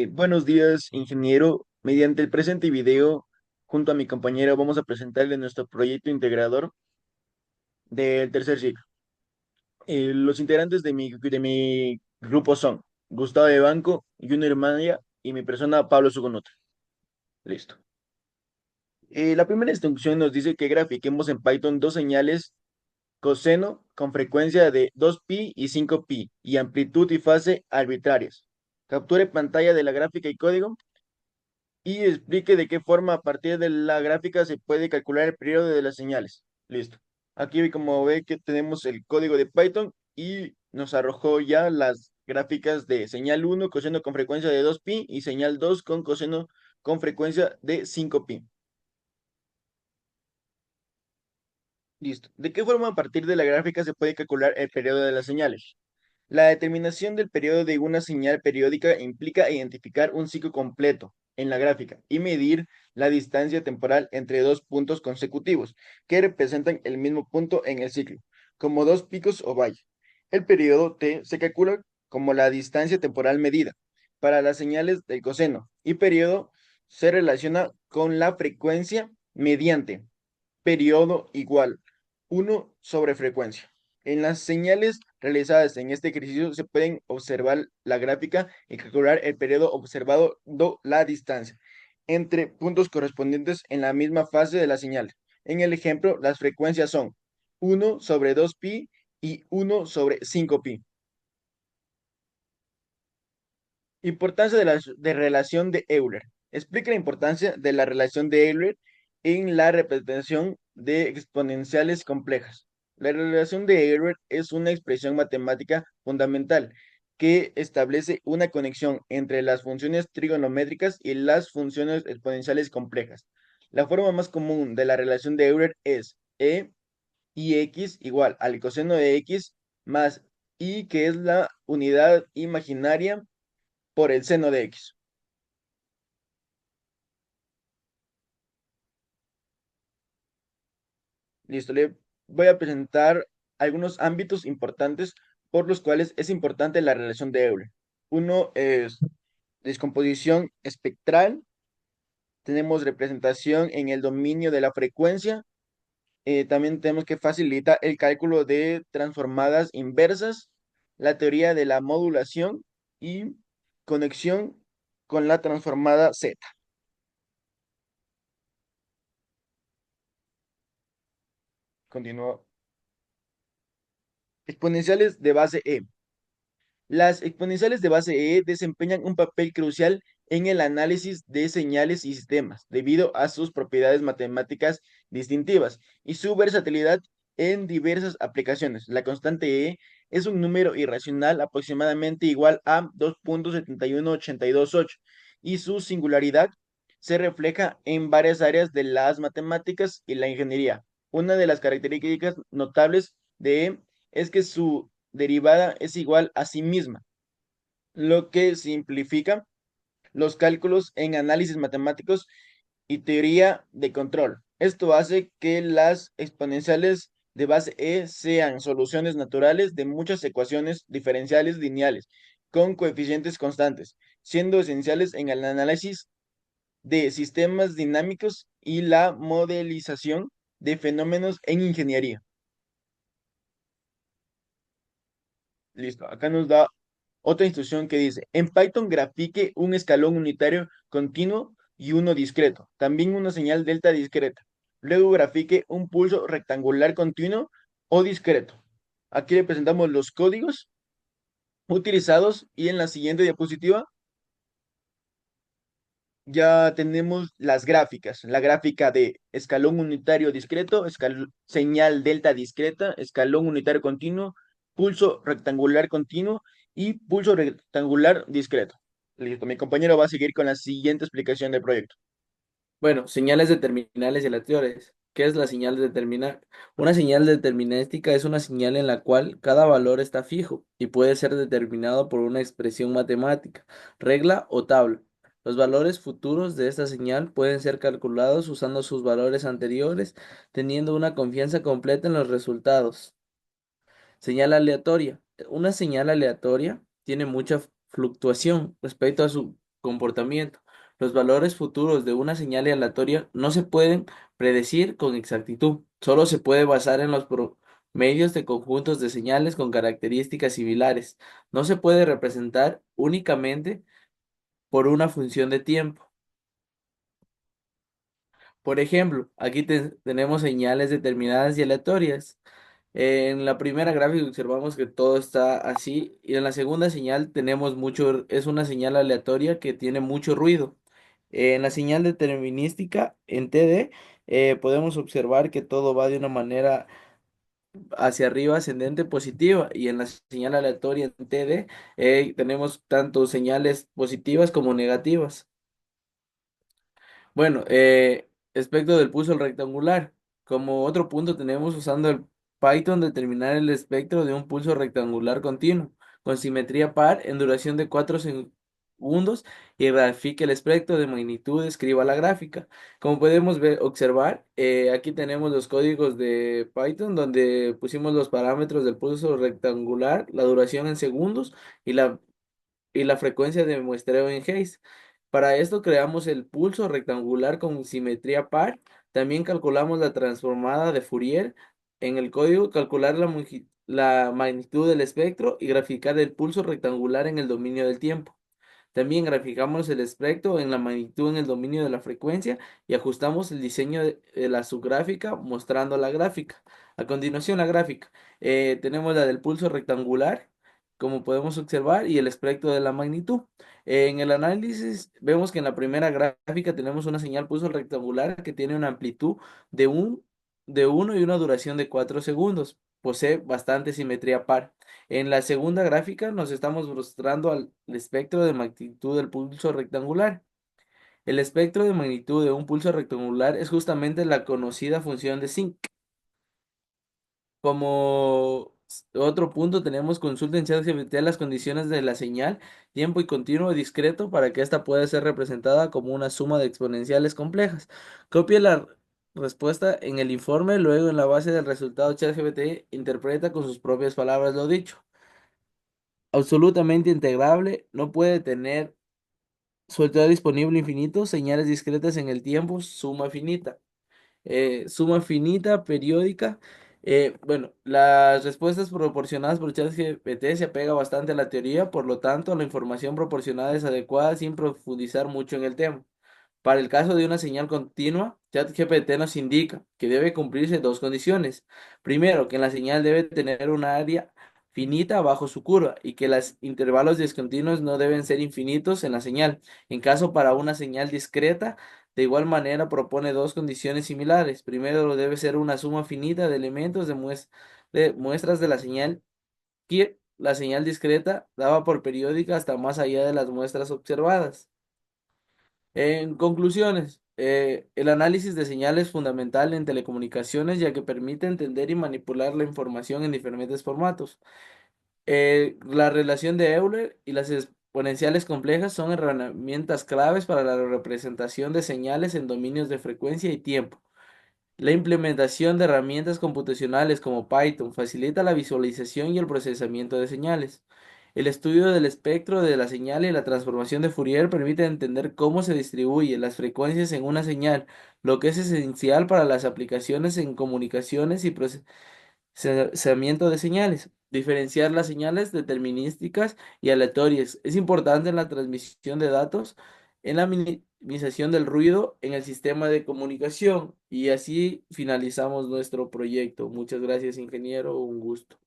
Buenos días, ingeniero. Mediante el presente video, junto a mi compañero, vamos a presentarle nuestro proyecto integrador del tercer ciclo. Los integrantes de mi grupo son Gustavo de Banco, Junior Maya y mi persona, Pablo Sugonotra. Listo. La primera instrucción nos dice que grafiquemos en Python dos señales coseno con frecuencia de 2pi y 5pi y amplitud y fase arbitrarias. Capture pantalla de la gráfica y código y explique de qué forma a partir de la gráfica se puede calcular el periodo de las señales. Listo. Aquí como ve que tenemos el código de Python y nos arrojó ya las gráficas de señal uno coseno con frecuencia de 2pi y señal 2 con coseno con frecuencia de 5pi. Listo. ¿De qué forma a partir de la gráfica se puede calcular el periodo de las señales? La determinación del periodo de una señal periódica implica identificar un ciclo completo en la gráfica y medir la distancia temporal entre dos puntos consecutivos que representan el mismo punto en el ciclo, como dos picos o valles. El periodo T se calcula como la distancia temporal medida para las señales del coseno y periodo se relaciona con la frecuencia mediante periodo igual 1/frecuencia. En las señales realizadas en este ejercicio se pueden observar la gráfica y calcular el periodo observado o la distancia entre puntos correspondientes en la misma fase de la señal. En el ejemplo, las frecuencias son 1/2pi y 1/5pi. Importancia de relación de Euler. Explica la importancia de la relación de Euler en la representación de exponenciales complejas. La relación de Euler es una expresión matemática fundamental que establece una conexión entre las funciones trigonométricas y las funciones exponenciales complejas. La forma más común de la relación de Euler es e y x igual al coseno de x más y, que es la unidad imaginaria por el seno de X. Listo, le voy a presentar algunos ámbitos importantes por los cuales es importante la relación de Euler. Uno es descomposición espectral, tenemos representación en el dominio de la frecuencia, también tenemos que facilita el cálculo de transformadas inversas, la teoría de la modulación y conexión con la transformada Z. Continúo. Exponenciales de base E. Las exponenciales de base E desempeñan un papel crucial en el análisis de señales y sistemas, debido a sus propiedades matemáticas distintivas y su versatilidad en diversas aplicaciones. La constante E es un número irracional aproximadamente igual a 2.71828 y su singularidad se refleja en varias áreas de las matemáticas y la ingeniería. Una de las características notables de E es que su derivada es igual a sí misma, lo que simplifica los cálculos en análisis matemáticos y teoría de control. Esto hace que las exponenciales de base E sean soluciones naturales de muchas ecuaciones diferenciales lineales con coeficientes constantes, siendo esenciales en el análisis de sistemas dinámicos y la modelización de fenómenos en ingeniería. Listo, acá nos da otra instrucción que dice, en Python grafique un escalón unitario continuo y uno discreto, también una señal delta discreta. Luego grafique un pulso rectangular continuo o discreto. Aquí le presentamos los códigos utilizados y en la siguiente diapositiva ya tenemos las gráficas. La gráfica de escalón unitario discreto, señal delta discreta, escalón unitario continuo, pulso rectangular continuo y pulso rectangular discreto. Listo, mi compañero va a seguir con la siguiente explicación del proyecto. Bueno, señales determinales y aleatorias. ¿Qué es la señal determinal? Una señal determinística es una señal en la cual cada valor está fijo y puede ser determinado por una expresión matemática, regla o tabla. Los valores futuros de esta señal pueden ser calculados usando sus valores anteriores, teniendo una confianza completa en los resultados. Señal aleatoria. Una señal aleatoria tiene mucha fluctuación respecto a su comportamiento. Los valores futuros de una señal aleatoria no se pueden predecir con exactitud, solo se puede basar en los promedios de conjuntos de señales con características similares. No se puede representar únicamente por una función de tiempo. Por ejemplo, aquí tenemos señales determinadas y aleatorias. En la primera gráfica observamos que todo está así y en la segunda señal tenemos mucho, es una señal aleatoria que tiene mucho ruido. En la señal determinística en TD podemos observar que todo va de una manera hacia arriba ascendente positiva y en la señal aleatoria en TD tenemos tanto señales positivas como negativas. Bueno, espectro del pulso rectangular. Como otro punto tenemos usando el Python determinar el espectro de un pulso rectangular continuo con simetría par en duración de 4 segundos y grafique el espectro de magnitud, escriba la gráfica. Como podemos ver, observar, aquí tenemos los códigos de Python donde pusimos los parámetros del pulso rectangular, la duración en segundos y la frecuencia de muestreo en Hayes. Para esto creamos el pulso rectangular con simetría par. También calculamos la transformada de Fourier. En el código, calcular la magnitud del espectro y graficar el pulso rectangular en el dominio del tiempo. También graficamos el espectro en la magnitud en el dominio de la frecuencia y ajustamos el diseño de la subgráfica mostrando la gráfica. A continuación, la gráfica. Tenemos la del pulso rectangular, como podemos observar, y el espectro de la magnitud. En el análisis vemos que en la primera gráfica tenemos una señal pulso rectangular que tiene una amplitud de, de 1 y una duración de 4 segundos. Posee bastante simetría par. En la segunda gráfica nos estamos mostrando al espectro de magnitud del pulso rectangular. El espectro de magnitud de un pulso rectangular es justamente la conocida función de sinc. Como otro punto tenemos consulta en ChatGPT las condiciones de la señal, tiempo y continuo discreto para que ésta pueda ser representada como una suma de exponenciales complejas. Copie la respuesta en el informe, luego en la base del resultado ChatGPT interpreta con sus propias palabras lo dicho. Absolutamente integrable, no puede tener soltero disponible infinito, señales discretas en el tiempo, suma finita. Suma finita, periódica. Bueno, las respuestas proporcionadas por ChatGPT se apega bastante a la teoría, por lo tanto, la información proporcionada es adecuada sin profundizar mucho en el tema. Para el caso de una señal continua, ChatGPT nos indica que debe cumplirse dos condiciones. Primero, que la señal debe tener un área finita bajo su curva y que los intervalos discontinuos no deben ser infinitos en la señal. En caso para una señal discreta, de igual manera propone dos condiciones similares. Primero, debe ser una suma finita de elementos de muestras de la señal que la señal discreta daba por periódica hasta más allá de las muestras observadas. En conclusiones, el análisis de señales es fundamental en telecomunicaciones ya que permite entender y manipular la información en diferentes formatos. La relación de Euler y las exponenciales complejas son herramientas claves para la representación de señales en dominios de frecuencia y tiempo. La implementación de herramientas computacionales como Python facilita la visualización y el procesamiento de señales. El estudio del espectro de la señal y la transformación de Fourier permite entender cómo se distribuyen las frecuencias en una señal, lo que es esencial para las aplicaciones en comunicaciones y procesamiento de señales. Diferenciar las señales determinísticas y aleatorias es importante en la transmisión de datos, en la minimización del ruido en el sistema de comunicación. Y así finalizamos nuestro proyecto. Muchas gracias, ingeniero. Un gusto.